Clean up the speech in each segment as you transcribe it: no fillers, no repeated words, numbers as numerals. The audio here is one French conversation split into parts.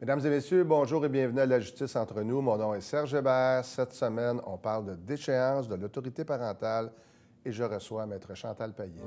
Mesdames et messieurs, bonjour et bienvenue à La Justice entre nous. Mon nom est Serge Hébert. Cette semaine, on parle de déchéance de l'autorité parentale et je reçois Maître Chantal Payet.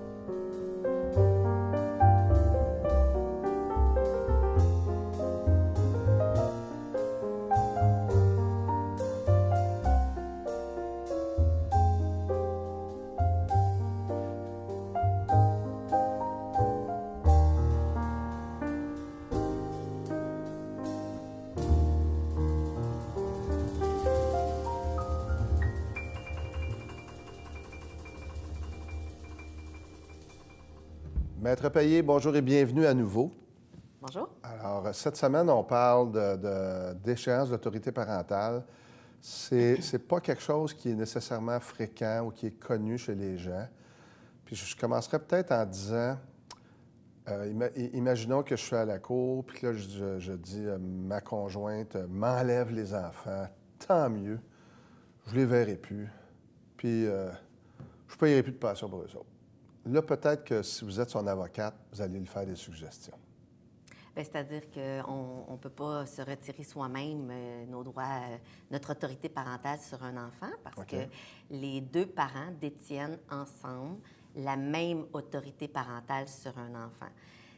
Maître Payet, bonjour et bienvenue à nouveau. Bonjour. Alors, cette semaine, on parle de déchéance d'autorité parentale. C'est pas quelque chose qui est nécessairement fréquent ou qui est connu chez les gens. Puis je commencerai peut-être en disant, imaginons que je suis à la cour, puis que là, je dis, ma conjointe m'enlève les enfants, tant mieux, je les verrai plus, puis je ne payerai plus de pension pour eux autres. Là, peut-être que si vous êtes son avocate, vous allez lui faire des suggestions. Bien, c'est-à-dire qu'on ne peut pas se retirer soi-même nos droits, notre autorité parentale sur un enfant parce OK. que les deux parents détiennent ensemble la même autorité parentale sur un enfant.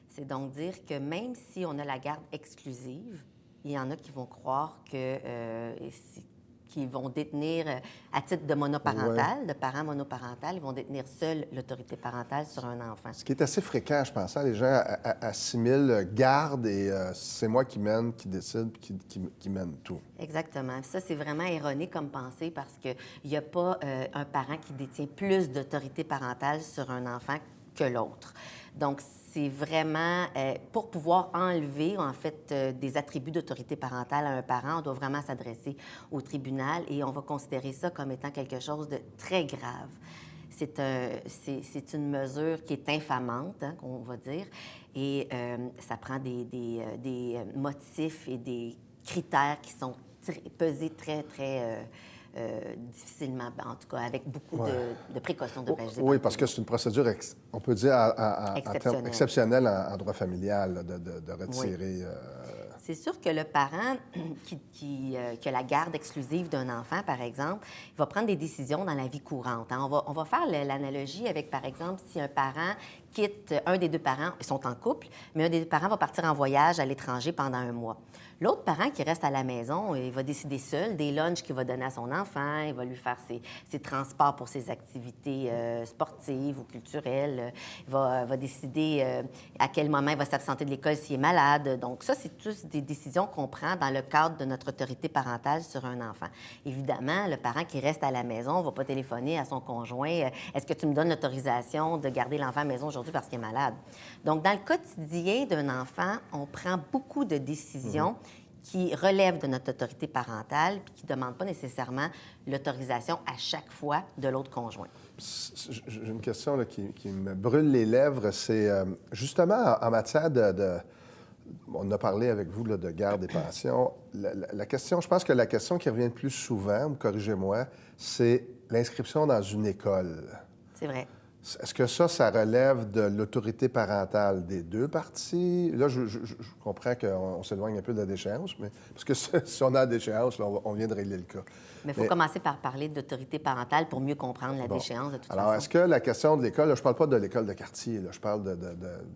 C'est donc dire que même si on a la garde exclusive, il y en a qui vont croire qu'ils vont détenir, à titre de monoparental, de parent monoparental, ils vont détenir seuls l'autorité parentale sur un enfant. Ce qui est assez fréquent, je pense. Les gens assimilent garde et c'est moi qui mène, qui décide, qui mène tout. Exactement. Ça, c'est vraiment erroné comme pensée parce qu'il n'y a pas un parent qui détient plus d'autorité parentale sur un enfant que l'autre. Donc, c'est vraiment, pour pouvoir enlever, en fait, des attributs d'autorité parentale à un parent, on doit vraiment s'adresser au tribunal et on va considérer ça comme étant quelque chose de très grave. C'est une mesure qui est infamante, hein, qu'on va dire, et ça prend des motifs et des critères qui sont pesés très, très difficilement, en tout cas, avec beaucoup de précautions, devrais-je dire. Oui, parce que c'est une procédure, on peut dire, exceptionnelle en droit familial, là, de retirer... C'est sûr que le parent qui a la garde exclusive d'un enfant, par exemple, il va prendre des décisions dans la vie courante. Hein. On va faire l'analogie avec, par exemple, si un parent quitte, un des deux parents, ils sont en couple, mais un des deux parents va partir en voyage à l'étranger pendant un mois. L'autre parent qui reste à la maison, il va décider seul des lunchs qu'il va donner à son enfant, il va lui faire ses transports pour ses activités sportives ou culturelles, il va décider à quel moment il va s'absenter de l'école s'il est malade. Donc ça, c'est tous des décisions qu'on prend dans le cadre de notre autorité parentale sur un enfant. Évidemment, le parent qui reste à la maison ne va pas téléphoner à son conjoint « Est-ce que tu me donnes l'autorisation de garder l'enfant à la maison aujourd'hui parce qu'il est malade? » Donc, dans le quotidien d'un enfant, on prend beaucoup de décisions qui relèvent de notre autorité parentale puis qui ne demandent pas nécessairement l'autorisation à chaque fois de l'autre conjoint. J'ai une question là, qui me brûle les lèvres. C'est justement en matière on a parlé avec vous là, de garde et pension. La question, je pense que la question qui revient le plus souvent, corrigez-moi, c'est l'inscription dans une école. C'est vrai. Est-ce que ça relève de l'autorité parentale des deux parties? Là, je comprends qu'on s'éloigne un peu de la déchéance, mais parce que si on a la déchéance, là, on vient de régler le cas. Mais il faut commencer par parler d'autorité parentale pour mieux comprendre la déchéance de toute façon. Alors, est-ce que la question de l'école, là, je ne parle pas de l'école de quartier, là, je parle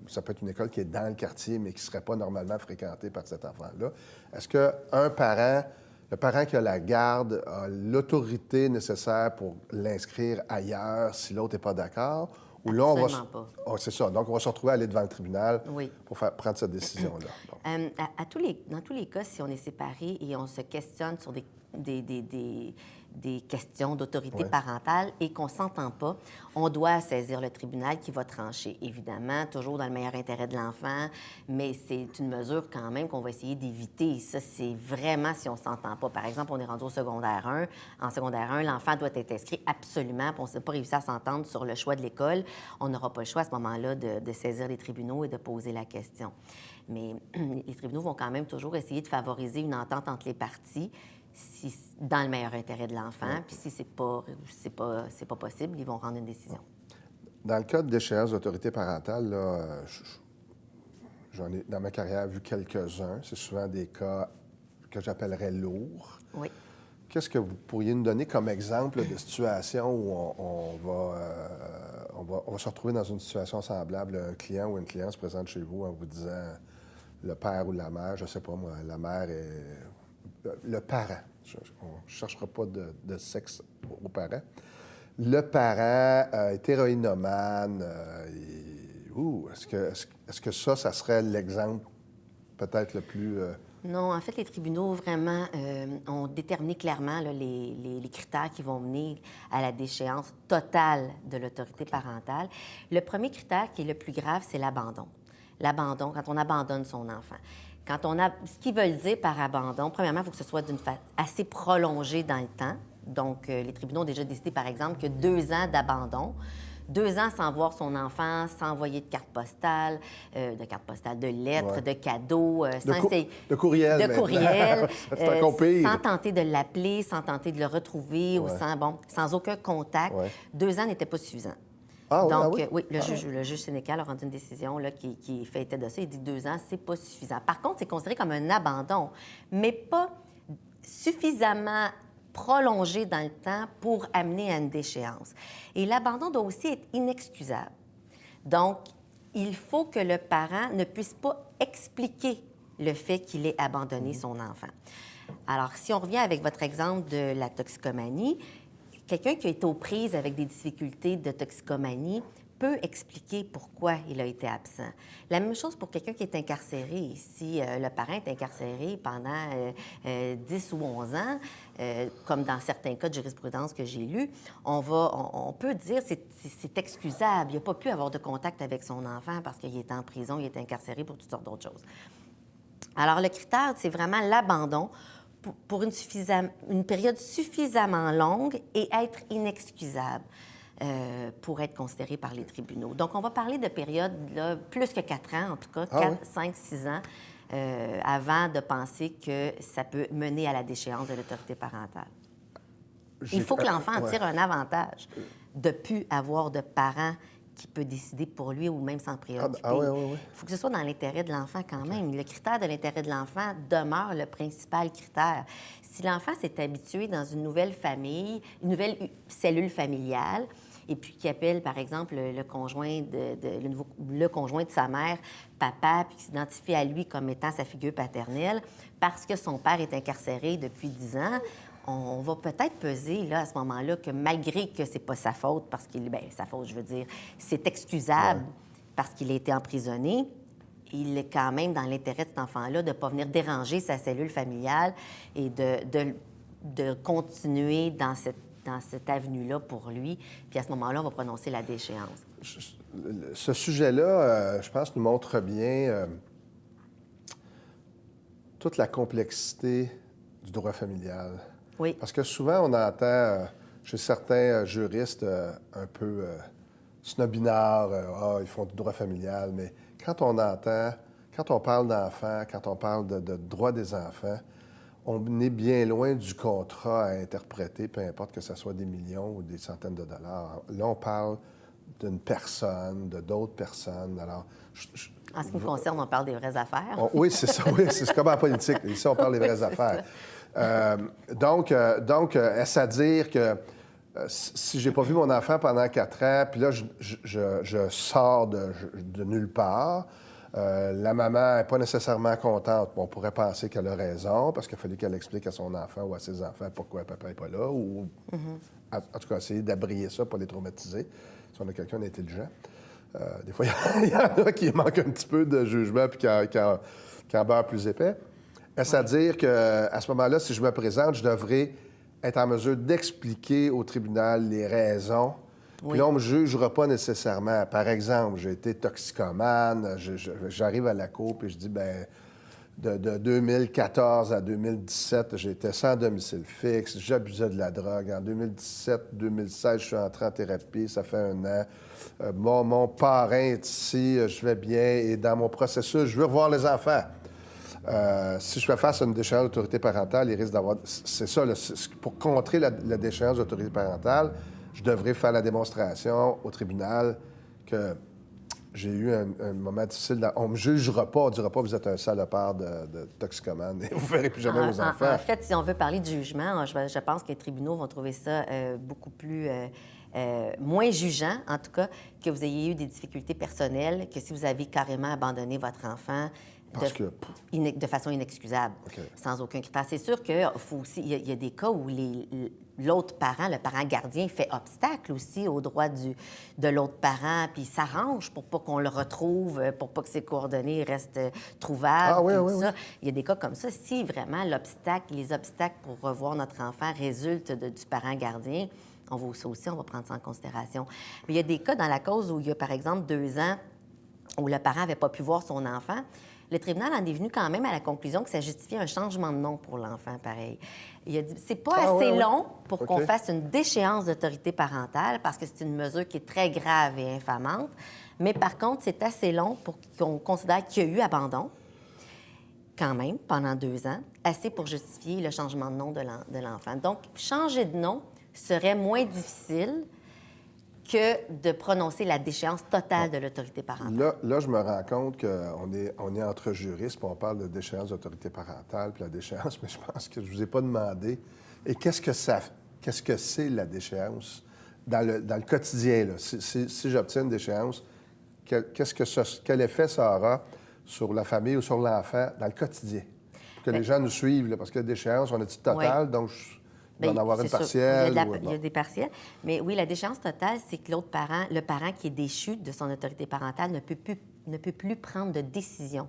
ça peut être une école qui est dans le quartier, mais qui ne serait pas normalement fréquentée par cet enfant-là. Est-ce qu'un parent, le parent qui a la garde, a l'autorité nécessaire pour l'inscrire ailleurs si l'autre n'est pas d'accord? Ou là, Absolument pas. Oh, c'est ça. Donc, on va se retrouver à aller devant le tribunal pour prendre cette décision-là. Dans tous les cas, si on est séparés et on se questionne sur des questions d'autorité parentale et qu'on ne s'entend pas, on doit saisir le tribunal qui va trancher. Évidemment, toujours dans le meilleur intérêt de l'enfant, mais c'est une mesure quand même qu'on va essayer d'éviter. Ça, c'est vraiment si on ne s'entend pas. Par exemple, on est rendu au secondaire 1. En secondaire 1, l'enfant doit être inscrit absolument, puis on n'a pas réussi à s'entendre sur le choix de l'école. On n'aura pas le choix à ce moment-là de saisir les tribunaux et de poser la question. Mais les tribunaux vont quand même toujours essayer de favoriser une entente entre les parties dans le meilleur intérêt de l'enfant. Puis si c'est pas possible, ils vont rendre une décision. Dans le cas de déchéance d'autorité parentale, là, j'en ai, dans ma carrière, vu quelques-uns. C'est souvent des cas que j'appellerais lourds. Oui. Qu'est-ce que vous pourriez nous donner comme exemple de situation où on va se retrouver dans une situation semblable? Un client ou une cliente se présente chez vous en vous disant le père ou la mère, je ne sais pas moi, la mère est... Le parent. On ne cherchera pas de sexe aux parents. Le parent est héroïnomane. Est-ce que ça serait l'exemple peut-être le plus... Non, en fait, les tribunaux vraiment ont déterminé clairement là, les critères qui vont mener à la déchéance totale de l'autorité parentale. Le premier critère qui est le plus grave, c'est l'abandon. L'abandon, quand on abandonne son enfant. Ce qu'ils veulent dire par abandon, premièrement, il faut que ce soit d'une assez prolongée dans le temps. Donc, les tribunaux ont déjà décidé, par exemple, que 2 ans d'abandon, 2 ans sans voir son enfant, sans envoyer de cartes postales, de lettres, Ouais. de cadeaux, de courriel. de courriel, C'est encore pire. sans tenter de l'appeler, sans tenter de le retrouver, ou Ouais. sans aucun contact. Ouais. 2 ans n'était pas suffisant. Ah oui, Donc, ah oui? le juge sénécal a rendu une décision là, qui fait état de ça. Il dit 2 ans, c'est pas suffisant. Par contre, c'est considéré comme un abandon, mais pas suffisamment prolongé dans le temps pour amener à une déchéance. Et l'abandon doit aussi être inexcusable. Donc, il faut que le parent ne puisse pas expliquer le fait qu'il ait abandonné son enfant. Alors, si on revient avec votre exemple de la toxicomanie, quelqu'un qui a été aux prises avec des difficultés de toxicomanie peut expliquer pourquoi il a été absent. La même chose pour quelqu'un qui est incarcéré. Si le parent est incarcéré pendant 10 ou 11 ans, comme dans certains cas de jurisprudence que j'ai lus, on peut dire que c'est excusable. Il n'a pas pu avoir de contact avec son enfant parce qu'il est en prison, il est incarcéré pour toutes sortes d'autres choses. Alors, le critère, c'est vraiment l'abandon pour une période suffisamment longue et être inexcusable pour être considéré par les tribunaux. Donc, on va parler de périodes là, plus que 4 ans, en tout cas, 4, 5, 6 ans, avant de penser que ça peut mener à la déchéance de l'autorité parentale. Il faut que l'enfant en tire un avantage de ne plus avoir de parents qui peut décider pour lui ou même s'en préoccuper. Il faut que ce soit dans l'intérêt de l'enfant quand même. Le critère de l'intérêt de l'enfant demeure le principal critère. Si l'enfant s'est habitué dans une nouvelle famille, une nouvelle cellule familiale, et puis qui appelle, par exemple, le conjoint de sa mère, papa, puis qui s'identifie à lui comme étant sa figure paternelle, parce que son père est incarcéré depuis 10 ans, on va peut-être peser, là, à ce moment-là, que malgré que c'est pas sa faute, parce qu'il... Bien, sa faute, je veux dire, c'est excusable parce qu'il a été emprisonné, il est quand même dans l'intérêt de cet enfant-là de ne pas venir déranger sa cellule familiale et de continuer dans cette avenue-là pour lui. Puis à ce moment-là, on va prononcer la déchéance. Ce sujet-là, je pense, nous montre bien toute la complexité du droit familial. Oui. Parce que souvent, on entend chez certains juristes un peu snobinards, ils font du droit familial, mais quand on parle d'enfants, quand on parle de droit des enfants, on est bien loin du contrat à interpréter, peu importe que ce soit des millions ou des centaines de dollars. Là, on parle d'une personne, d'autres personnes. Alors, en ce qui me concerne, on parle des vraies affaires. Oui, c'est ça. Oui, c'est comme en politique. Ici, on parle des vraies affaires. Donc, est-ce à dire que si j'ai pas vu mon enfant pendant 4 ans, puis là, je sors de nulle part, la maman n'est pas nécessairement contente. On pourrait penser qu'elle a raison, parce qu'il a fallu qu'elle explique à son enfant ou à ses enfants pourquoi papa n'est pas là, ou en tout cas, essayer d'abrier ça pour les traumatiser, si on a quelqu'un d'intelligent. Des fois, il y en a qui manquent un petit peu de jugement puis qui en beurre plus épais. Est-ce à dire qu'à ce moment-là, si je me présente, je devrais être en mesure d'expliquer au tribunal les raisons? Puis là, on ne me jugera pas nécessairement. Par exemple, j'ai été toxicomane, j'arrive à la cour puis je dis, bien, de 2014 à 2017, j'étais sans domicile fixe, j'abusais de la drogue. En 2017-2016, je suis entré en thérapie, ça fait 1 an. Mon parrain est ici, je vais bien, et dans mon processus, je veux revoir les enfants. Si je fais face à une déchéance d'autorité parentale, il risque d'avoir... C'est ça, pour contrer la déchéance d'autorité parentale, je devrais faire la démonstration au tribunal que j'ai eu un moment difficile. On ne me jugera pas, on ne dira pas vous êtes un salopard de toxicomane et vous ne verrez plus jamais vos enfants. En fait, si on veut parler de jugement, je pense que les tribunaux vont trouver ça beaucoup plus... moins jugeant, en tout cas, que vous ayez eu des difficultés personnelles, que si vous avez carrément abandonné votre enfant de façon inexcusable, sans aucun critère. C'est sûr qu'il faut aussi... Il y a des cas où l'autre parent, le parent gardien, fait obstacle aussi aux droits de l'autre parent, puis s'arrange pour pas qu'on le retrouve, pour pas que ses coordonnées restent trouvables. Ah oui, oui, ça. oui. Il y a des cas comme ça. Si vraiment les obstacles pour revoir notre enfant résultent du parent gardien, on va prendre ça en considération. Mais il y a des cas dans la cause où il y a, par exemple, 2 ans, où le parent n'avait pas pu voir son enfant. Le tribunal en est venu quand même à la conclusion que ça justifiait un changement de nom pour l'enfant, pareil. Il a dit c'est pas assez long pour qu'on fasse une déchéance d'autorité parentale parce que c'est une mesure qui est très grave et infamante. Mais par contre, c'est assez long pour qu'on considère qu'il y a eu abandon, quand même, pendant 2 ans, assez pour justifier le changement de nom de l'enfant. Donc, changer de nom serait moins difficile que de prononcer la déchéance totale de l'autorité parentale. Là, je me rends compte qu'on est entre juristes, puis on parle de déchéance d'autorité parentale, puis la déchéance, mais je pense que je ne vous ai pas demandé. Et qu'est-ce que c'est la déchéance dans le quotidien, là? Si j'obtiens une déchéance, quel effet ça aura sur la famille ou sur l'enfant dans le quotidien? Pour que les gens nous suivent, là, parce que la déchéance, on a dit totale, donc... Il doit en avoir une partielle. Il y a des partielles. Mais oui, la déchéance totale, c'est que le parent qui est déchu de son autorité parentale ne peut plus prendre de décision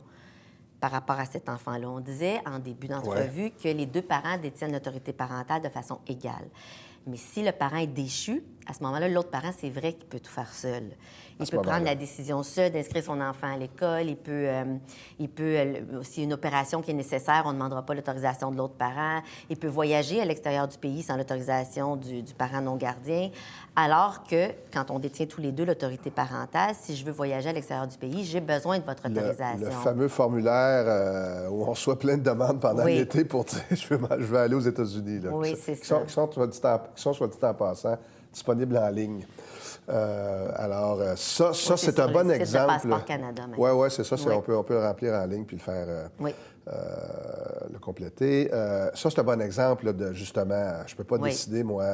par rapport à cet enfant-là. On disait en début d'entrevue que les 2 parents détiennent l'autorité parentale de façon égale. Mais si le parent est déchu, à ce moment-là, l'autre parent, c'est vrai qu'il peut tout faire seul. Il peut prendre la décision seul d'inscrire son enfant à l'école. Il peut s'il y a une opération qui est nécessaire, on ne demandera pas l'autorisation de l'autre parent. Il peut voyager à l'extérieur du pays sans l'autorisation du parent non gardien. Alors que, quand on détient tous les 2 l'autorité parentale, si je veux voyager à l'extérieur du pays, j'ai besoin de votre autorisation. Le fameux formulaire où on reçoit plein de demandes pendant l'été pour dire je veux aller aux États-Unis. Là. Oui, c'est ça. Qui sont, soit dit en passant, disponibles en ligne. Alors, ça c'est un bon exemple. C'est le Passeport Canada, maintenant. Oui, c'est ça. On peut le remplir en ligne puis le faire, le compléter. Ça, c'est un bon exemple de, justement, je ne peux pas décider, moi,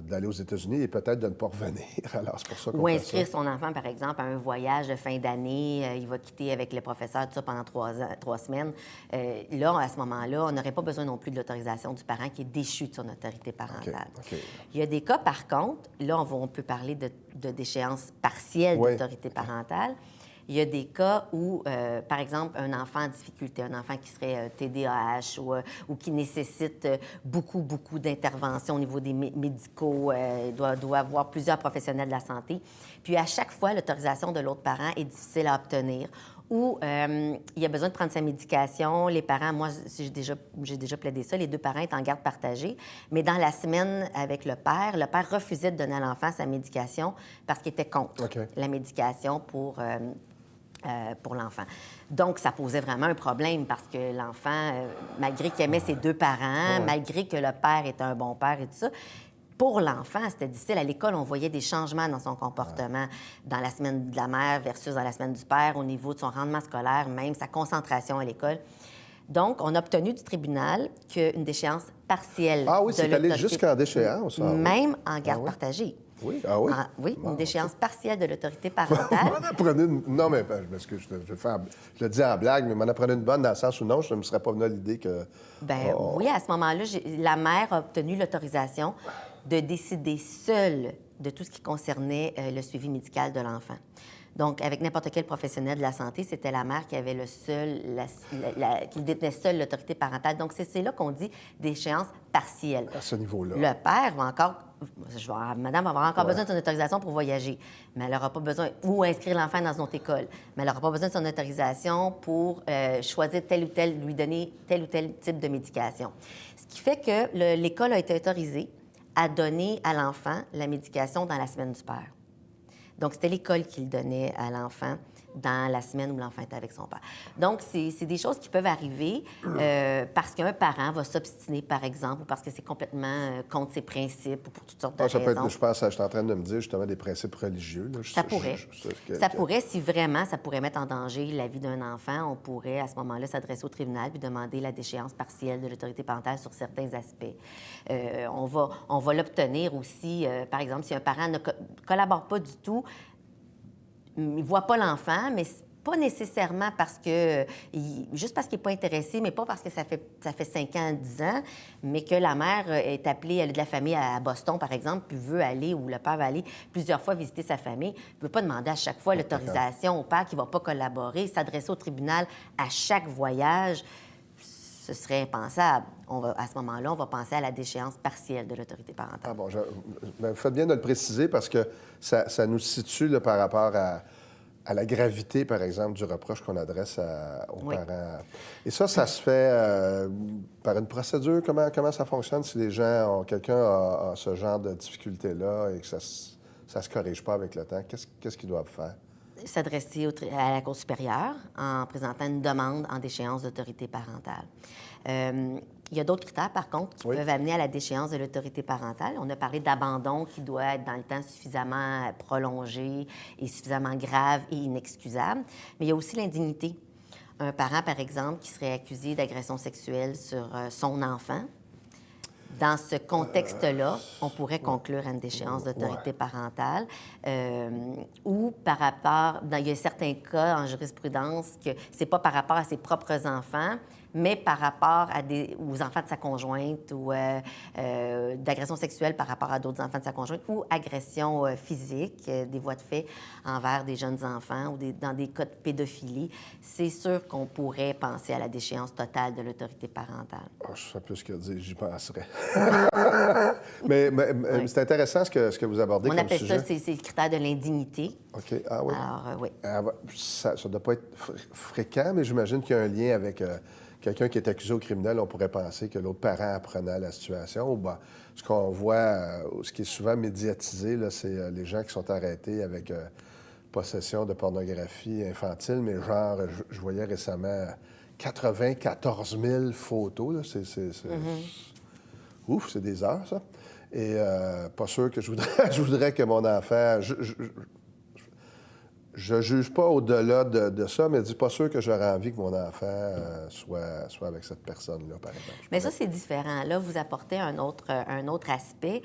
d'aller aux États-Unis et peut-être de ne pas revenir. Alors, c'est pour ça qu'on Ou fait inscrire ça. son enfant, par exemple, à un voyage de fin d'année. Il va quitter avec le professeur, tout ça, pendant 3 semaines. Là, à ce moment-là, on n'aurait pas besoin non plus de l'autorisation du parent qui est déchu de son autorité parentale. Il y a des cas, par contre, là, on peut parler de déchéance partielle d'autorité parentale. Il y a des cas où, par exemple, un enfant en difficulté, un enfant qui serait TDAH ou qui nécessite beaucoup d'interventions au niveau des médicaux, doit avoir plusieurs professionnels de la santé. Puis à chaque fois, l'autorisation de l'autre parent est difficile à obtenir. Ou il a besoin de prendre sa médication. Les parents, moi, j'ai déjà plaidé ça, les 2 parents étaient en garde partagée. Mais dans la semaine avec le père refusait de donner à l'enfant sa médication parce qu'il était contre la médication pour l'enfant. Donc, ça posait vraiment un problème parce que l'enfant, malgré qu'il aimait ses 2 parents, malgré que le père était un bon père et tout ça, pour l'enfant, c'était difficile. À l'école, on voyait des changements dans son comportement dans la semaine de la mère versus dans la semaine du père, au niveau de son rendement scolaire, même sa concentration à l'école. Donc, on a obtenu du tribunal qu'une déchéance partielle Ah oui, de c'est allé l'autorité... jusqu'en déchéance. Même en garde partagée. Oui, oui, une déchéance partielle de l'autorité parentale. Non, mais parce que je le dis en blague, mais m'en apprenait une bonne dans le sens où non, je ne me serais pas venu à l'idée que... Oui, à ce moment-là, la mère a obtenu l'autorisation de décider seule de tout ce qui concernait le suivi médical de l'enfant. Donc, avec n'importe quel professionnel de la santé, c'était la mère qui avait qui détenait seule l'autorité parentale. Donc, c'est là qu'on dit déchéance partielle. À ce niveau-là. Le père va encore... Madame va avoir encore besoin de son autorisation pour voyager, mais elle n'aura pas besoin... Ou inscrire l'enfant dans une autre école, mais elle n'aura pas besoin de son autorisation pour choisir lui donner tel ou tel type de médication. Ce qui fait que l'école a été autorisée à donner à l'enfant la médication dans la semaine du père. Donc, c'était l'école qui le donnait à l'enfant dans la semaine où l'enfant est avec son père. Donc, c'est des choses qui peuvent arriver parce qu'un parent va s'obstiner, par exemple, ou parce que c'est complètement contre ses principes ou pour toutes sortes de Ça peut raisons. être, je pense, je suis en train de me dire justement des principes religieux. Là. Ça pourrait. Ça pourrait, si vraiment ça pourrait mettre en danger la vie d'un enfant, on pourrait à ce moment-là s'adresser au tribunal puis demander la déchéance partielle de l'autorité parentale sur certains aspects. On va l'obtenir aussi, par exemple, si un parent ne collabore pas du tout, il ne voit pas l'enfant, mais pas nécessairement parce que... juste parce qu'il n'est pas intéressé, mais pas parce que ça fait 5 ans, 10 ans, mais que la mère est appelée, elle a de la famille à Boston, par exemple, puis veut aller, ou le père va aller plusieurs fois visiter sa famille. Il ne peut pas demander à chaque fois l'autorisation au père qui ne va pas collaborer, s'adresser au tribunal à chaque voyage. Ce serait impensable. À ce moment-là, on va penser à la déchéance partielle de l'autorité parentale. Ah bon, faites bien de le préciser parce que ça nous situe là, par rapport à la gravité, par exemple, du reproche qu'on adresse aux parents. Et ça se fait par une procédure? Comment ça fonctionne si les gens quelqu'un a ce genre de difficulté-là et que ça se corrige pas avec le temps? Qu'est-ce qu'ils doivent faire? S'adresser à la Cour supérieure en présentant une demande en déchéance d'autorité parentale. Il y a d'autres critères, par contre, qui peuvent amener à la déchéance de l'autorité parentale. On a parlé d'abandon qui doit être dans le temps suffisamment prolongé et suffisamment grave et inexcusable. Mais il y a aussi l'indignité. Un parent, par exemple, qui serait accusé d'agression sexuelle sur son enfant. Dans ce contexte-là, on pourrait conclure à une déchéance d'autorité parentale ou par rapport... il y a certains cas en jurisprudence que c'est pas par rapport à ses propres enfants, mais par rapport aux enfants de sa conjointe ou d'agression sexuelle par rapport à d'autres enfants de sa conjointe ou agression physique, des voies de fait envers des jeunes enfants ou dans des cas de pédophilie. C'est sûr qu'on pourrait penser à la déchéance totale de l'autorité parentale. Oh, je sais plus ce que dire, j'y penserais. mais c'est intéressant ce que vous abordez comme sujet. On appelle ça, c'est le critère de l'indignité. OK. Ah oui. Alors, oui. Ça ne doit pas être fréquent, mais j'imagine qu'il y a un lien avec quelqu'un qui est accusé au criminel. On pourrait penser que l'autre parent apprenait la situation. Ou ce qu'on voit, ce qui est souvent médiatisé, là, c'est les gens qui sont arrêtés avec possession de pornographie infantile, mais genre, je voyais récemment 94 000 photos. Là. Ouf, c'est des heures, ça. Et pas sûr que je voudrais que mon enfant... Je juge pas au-delà de ça, mais dis pas sûr que j'aurais envie que mon enfant soit avec cette personne-là, par exemple. Mais ça, c'est différent. Là, vous apportez un autre aspect.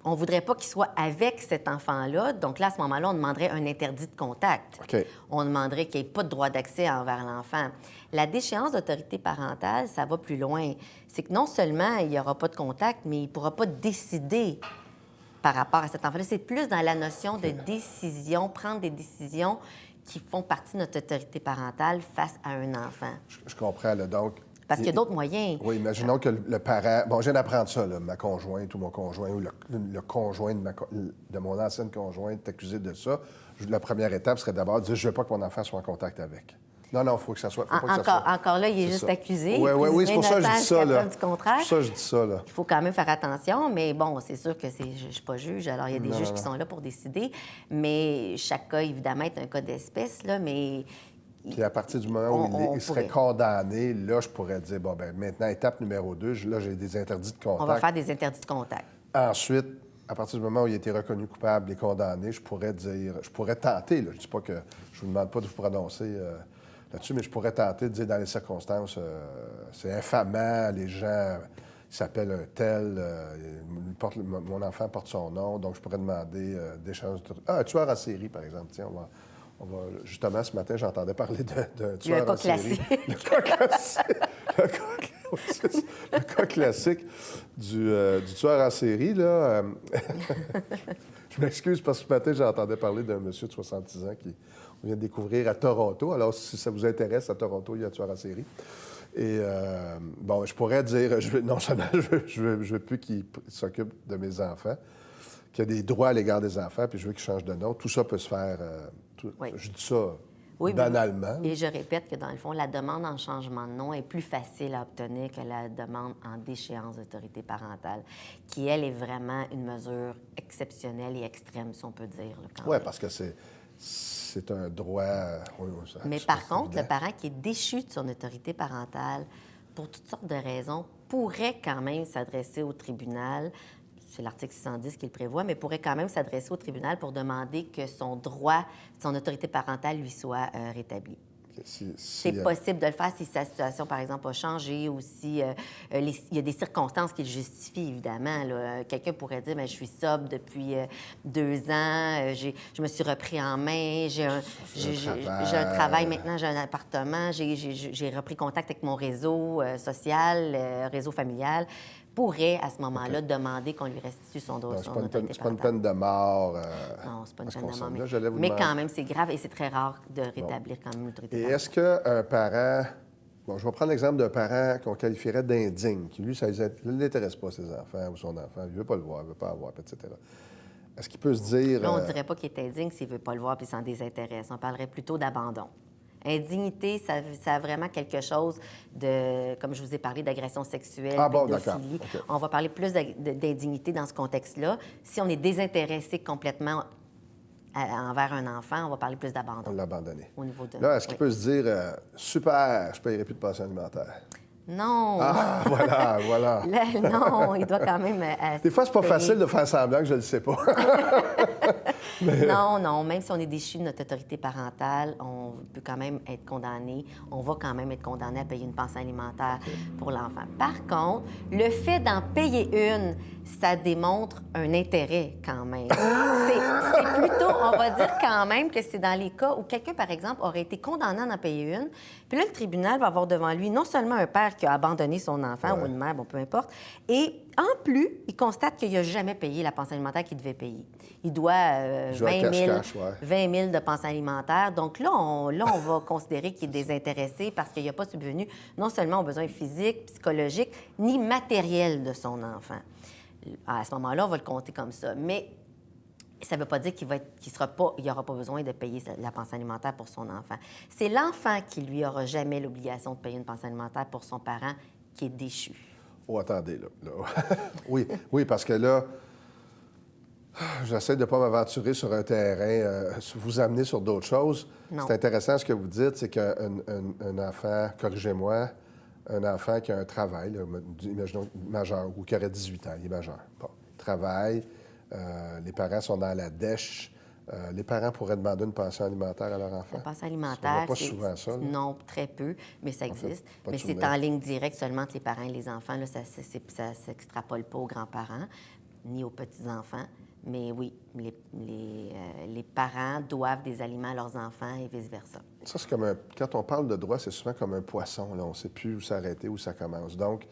On ne voudrait pas qu'il soit avec cet enfant-là. Donc là, à ce moment-là, on demanderait un interdit de contact. OK. On demanderait qu'il n'y ait pas de droit d'accès envers l'enfant. La déchéance d'autorité parentale, ça va plus loin. C'est que non seulement il n'y aura pas de contact, mais il ne pourra pas décider par rapport à cet enfant-là. C'est plus dans la notion de décision, prendre des décisions qui font partie de notre autorité parentale face à un enfant. Je comprends, là, donc... Parce qu'il y a d'autres moyens. Oui, imaginons que le parent... Bon, je viens d'apprendre ça, là, ma conjointe ou mon conjoint ou le conjoint de mon ancienne conjointe est accusé de ça. La première étape serait d'abord de dire « Je ne veux pas que mon enfant soit en contact avec ». Non, il faut que ça soit... Encore là, il est juste accusé. Oui, c'est pour ça que je dis ça, là. Du contraire. C'est pour ça que je dis ça, là. Il faut quand même faire attention, mais bon, c'est sûr que je ne suis pas juge, alors il y a des juges qui sont là pour décider, mais chaque cas, évidemment, est un cas d'espèce, là, mais... Puis à partir du moment où il serait condamné, là, je pourrais dire, bon, bien, maintenant, étape numéro 2, là, j'ai des interdits de contact. On va faire des interdits de contact. Ensuite, à partir du moment où il a été reconnu coupable et condamné, je pourrais tenter, là, je ne dis pas que je ne vous demande pas de vous prononcer là-dessus, mais je pourrais tenter de dire dans les circonstances, c'est infamant, les gens s'appellent un tel, mon enfant porte son nom, donc je pourrais demander d'échange de... un tueur en série, par exemple, tiens, justement, ce matin, j'entendais parler d'un tueur en série. Le cas classique. Le cas classique du tueur en série, là. Je m'excuse parce que ce matin, j'entendais parler d'un monsieur de 66 ans qui vient de découvrir à Toronto. Alors, si ça vous intéresse, à Toronto, il y a un tueur en série. Et, bon, je pourrais dire, non seulement je veux plus qu'il s'occupe de mes enfants, qu'il y a des droits à l'égard des enfants, puis je veux qu'ils changent de nom. Tout ça peut se faire... Je dis ça banalement. Et je répète que, dans le fond, la demande en changement de nom est plus facile à obtenir que la demande en déchéance d'autorité parentale, qui, elle, est vraiment une mesure exceptionnelle et extrême, si on peut dire. Oui, parce que c'est c'est un droit... oui, ça, Mais c'est par contre, évident. le parent qui est déchu de son autorité parentale, pour toutes sortes de raisons, pourrait quand même s'adresser au tribunal. C'est l'article 610 qui le prévoit, mais pourrait quand même s'adresser au tribunal pour demander que son droit, son autorité parentale lui soit rétabli. C'est possible de le faire si sa situation, par exemple, a changé ou si il y a des circonstances qui le justifient, évidemment. Là. Quelqu'un pourrait dire, je suis sobre depuis 2 ans, je me suis repris en main, j'ai un travail maintenant, j'ai un appartement, j'ai repris contact avec mon réseau social, réseau familial. Pourrait, à ce moment-là, demander qu'on lui restitue son droit. C'est pas une peine de mort. Non, c'est pas une peine de mort. Mais quand même, c'est grave et c'est très rare de rétablir quand même l'autorité Et parentale. est-ce qu'un parent... Bon, je vais prendre l'exemple d'un parent qu'on qualifierait d'indigne, qui, lui, ça ne l'intéresse pas, ses enfants ou son enfant. Il ne veut pas le voir, il ne veut pas avoir, etc. Est-ce qu'il peut se dire... Là, on ne dirait pas qu'il est indigne s'il ne veut pas le voir puis s'en désintéresse. On parlerait plutôt d'abandon. Indignité, ça a vraiment quelque chose de, comme je vous ai parlé, d'agression sexuelle, pédophilie. Okay. On va parler plus d'indignité dans ce contexte-là. Si on est désintéressé complètement envers un enfant, on va parler plus d'abandon. On l'a abandonné. Au niveau de... Là, est-ce qu'il peut se dire super, je ne payerai plus de pension alimentaire? Non! Ah, voilà. Là, non, il doit quand même... Des fois, c'est pas facile de faire semblant que je ne le sais pas. Non, même si on est déchu de notre autorité parentale, on peut quand même être condamné, on va quand même être condamné à payer une pension alimentaire pour l'enfant. Par contre, le fait d'en payer une, ça démontre un intérêt quand même. C'est plutôt, on va dire quand même que c'est dans les cas où quelqu'un, par exemple, aurait été condamné à en payer une, puis là, le tribunal va avoir devant lui non seulement un père qui a abandonné son enfant ou une mère, bon, peu importe, et en plus, il constate qu'il n'a jamais payé la pension alimentaire qu'il devait payer. Il doit 20 000 de pension alimentaire. Donc là, on va considérer qu'il est désintéressé parce qu'il n'a pas subvenu non seulement aux besoins physiques, psychologiques, ni matériels de son enfant. À ce moment-là, on va le compter comme ça. Mais ça ne veut pas dire qu'il n'aura pas besoin de payer la pension alimentaire pour son enfant. C'est l'enfant qui, lui, n'aura jamais l'obligation de payer une pension alimentaire pour son parent qui est déchu. Oh, attendez, là. oui, parce que là, j'essaie de ne pas m'aventurer sur un terrain, vous amener sur d'autres choses. Non. C'est intéressant ce que vous dites, c'est qu'un enfant, corrigez-moi, un enfant qui a un travail, là, imaginons majeur, ou qui aurait 18 ans, il est majeur. Bon, travail, les parents sont dans la dèche. Les parents pourraient demander une pension alimentaire à leur enfant? La pension alimentaire, pas souvent ça. Là. Non, très peu, mais ça existe. Mais c'est souvenir. en ligne directe seulement entre les parents et les enfants. Là, ça ne s'extrapole pas aux grands-parents ni aux petits-enfants. Mais oui, les parents doivent des aliments à leurs enfants et vice-versa. Ça, c'est comme quand on parle de droit, c'est souvent comme un poisson. Là. On ne sait plus où s'arrêter, où ça commence. Donc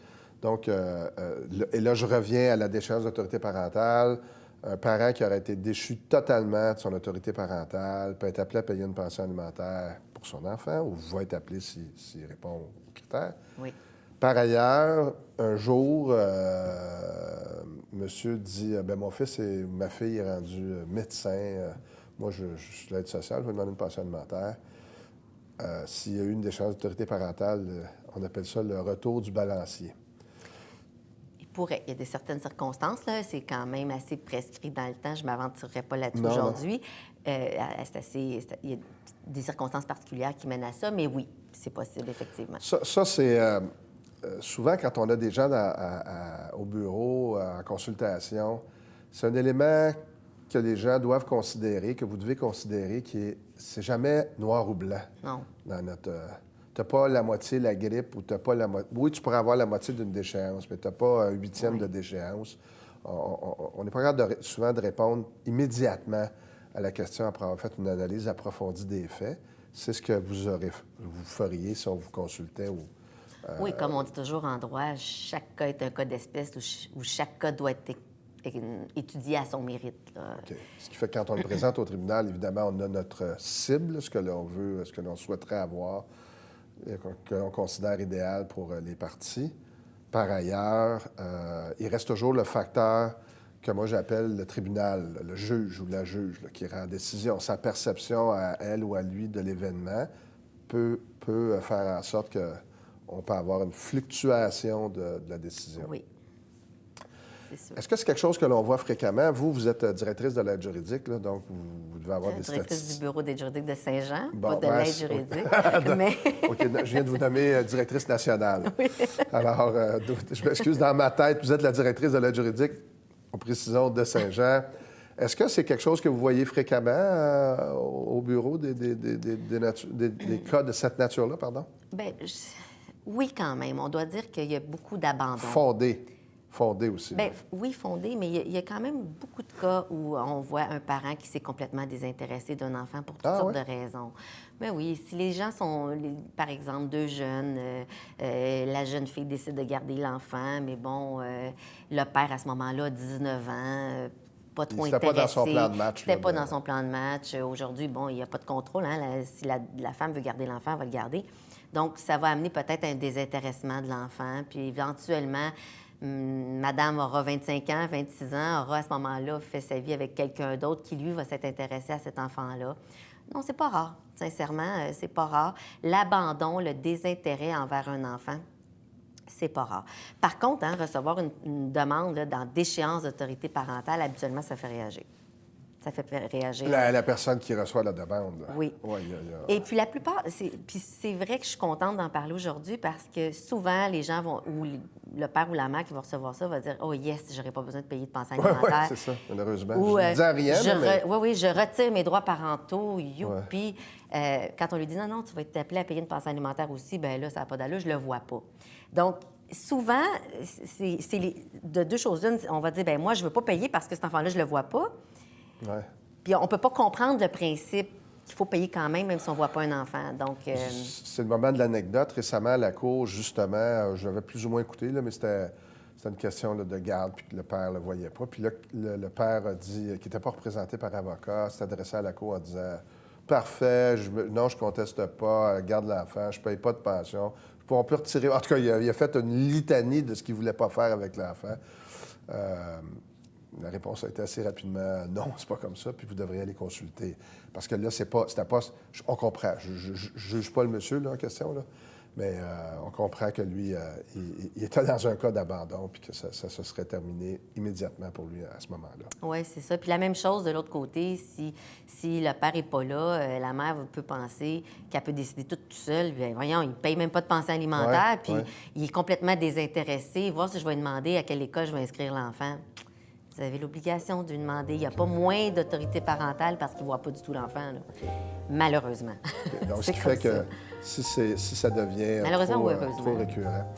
et là, je reviens à la déchéance d'autorité parentale. Un parent qui aurait été déchu totalement de son autorité parentale peut être appelé à payer une pension alimentaire pour son enfant ou va être appelé s'il répond aux critères. Oui. Par ailleurs, un jour, monsieur dit mon fils et ma fille est rendu médecin. Moi, je suis l'aide sociale, je vais demander une pension alimentaire. S'il y a eu une déchéance d'autorité parentale, on appelle ça le retour du balancier. Il y a certaines circonstances, là, c'est quand même assez prescrit dans le temps. Je ne m'aventurerai pas là-dessus aujourd'hui. Il y a des circonstances particulières qui mènent à ça, mais oui, c'est possible, effectivement. Ça c'est... souvent, quand on a des gens au bureau, en consultation, c'est un élément que les gens doivent considérer, que vous devez considérer, c'est jamais noir ou blanc. Non. Dans notre... tu n'as pas la moitié de la grippe ou tu n'as pas la moitié... Oui, tu pourrais avoir la moitié d'une déchéance, mais tu n'as pas un huitième de déchéance. On n'est pas capable souvent de répondre immédiatement à la question après avoir fait une analyse approfondie des faits. C'est ce que vous feriez si on vous consultait ou... Oui, comme on dit toujours en droit, chaque cas est un cas d'espèce où chaque cas doit être étudié à son mérite. Là. OK. Ce qui fait que quand on le présente au tribunal, évidemment, on a notre cible, ce que l'on veut, ce que l'on souhaiterait avoir, que l'on considère idéal pour les parties. Par ailleurs, il reste toujours le facteur que moi j'appelle le tribunal, le juge ou la juge qui rend décision. Sa perception à elle ou à lui de l'événement peut faire en sorte qu'on peut avoir une fluctuation de la décision. Oui. c'est sûr. Est-ce que c'est quelque chose que l'on voit fréquemment? Vous êtes directrice de l'aide juridique, là, donc vous devez avoir des Directrice statistiques. du bureau d'aide juridique de Saint-Jean, Bon, pas de ben, l'aide juridique. Mais OK, je viens de vous nommer directrice nationale. Alors, je m'excuse, dans ma tête, vous êtes la directrice de l'aide juridique, en précision, de Saint-Jean. Est-ce que c'est quelque chose que vous voyez fréquemment au bureau des cas de cette nature-là, pardon? bien, oui, quand même. On doit dire qu'il y a beaucoup d'abandon. Fondé aussi. Bien, oui, fondé, mais il y a quand même beaucoup de cas où on voit un parent qui s'est complètement désintéressé d'un enfant pour toutes sortes de raisons. Mais oui, si les gens sont, par exemple, deux jeunes, la jeune fille décide de garder l'enfant, mais bon, le père, à ce moment-là, a 19 ans, pas trop intéressé. C'était pas dans son plan de match. C'était pas dans son plan de match. Aujourd'hui, bon, il n'y a pas de contrôle. Hein? Si la femme veut garder l'enfant, elle va le garder. Donc, ça va amener peut-être un désintéressement de l'enfant. Puis, éventuellement, madame aura 25 ans, 26 ans, aura à ce moment-là fait sa vie avec quelqu'un d'autre qui, lui, va s'être intéressé à cet enfant-là. Non, c'est pas rare. Sincèrement, c'est pas rare. L'abandon, le désintérêt envers un enfant, c'est pas rare. Par contre, hein, recevoir une demande là, dans déchéance d'autorité parentale, habituellement, ça fait réagir. Ça fait réagir. La personne qui reçoit la demande. Là. Oui. Ouais, Et puis la plupart, puis c'est vrai que je suis contente d'en parler aujourd'hui parce que souvent, les gens vont, ou le père ou la mère qui va recevoir ça va dire « Oh yes, j'aurais pas besoin de payer de pension alimentaire. » Oui, c'est ça, malheureusement. Ou, je ne dis rien, mais... Oui, je retire mes droits parentaux, youpi. Quand on lui dit « Non, non, tu vas être appelé à payer une pension alimentaire aussi », bien là, ça n'a pas d'allure, je le vois pas. Donc, souvent, c'est de deux choses l'une. On va dire « Bien, moi, je veux pas payer parce que cet enfant-là, je le vois pas. » Ouais. Puis on peut pas comprendre le principe qu'il faut payer quand même si on voit pas un enfant. Donc, C'est le moment de l'anecdote. Récemment, à la cour, justement, je l'avais plus ou moins écouté, là, mais c'était une question là, de garde, puis que le père ne le voyait pas. Puis là, le père a dit, qui n'était pas représenté par avocat, s'est adressé à la cour en disant « Parfait, non, je conteste pas, garde l'enfant, je paye pas de pension. On peut retirer... » En tout cas, il a fait une litanie de ce qu'il voulait pas faire avec l'enfant. La réponse a été assez rapidement « Non, c'est pas comme ça, puis vous devriez aller consulter. » Parce que là, on comprend. Je juge pas le monsieur là, en question, là, mais on comprend que lui, il était dans un cas d'abandon, puis que ça se serait terminé immédiatement pour lui à ce moment-là. oui, c'est ça. Puis la même chose de l'autre côté, si le père n'est pas là, la mère peut penser qu'elle peut décider tout seule. Bien, voyons, il ne paye même pas de pension alimentaire, puis il est complètement désintéressé. Voir si je vais lui demander à quelle école je vais inscrire l'enfant. Vous avez l'obligation de lui demander. Il n'y a pas moins d'autorité parentale parce qu'il ne voit pas du tout l'enfant, là. Malheureusement. Donc, ce qui fait que si ça devient trop récurrent,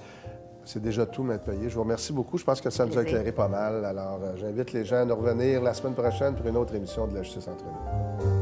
c'est déjà tout, Maître Payé. Je vous remercie beaucoup. Je pense que ça nous a éclairé pas mal. Alors, j'invite les gens à nous revenir la semaine prochaine pour une autre émission de la Justice entre nous.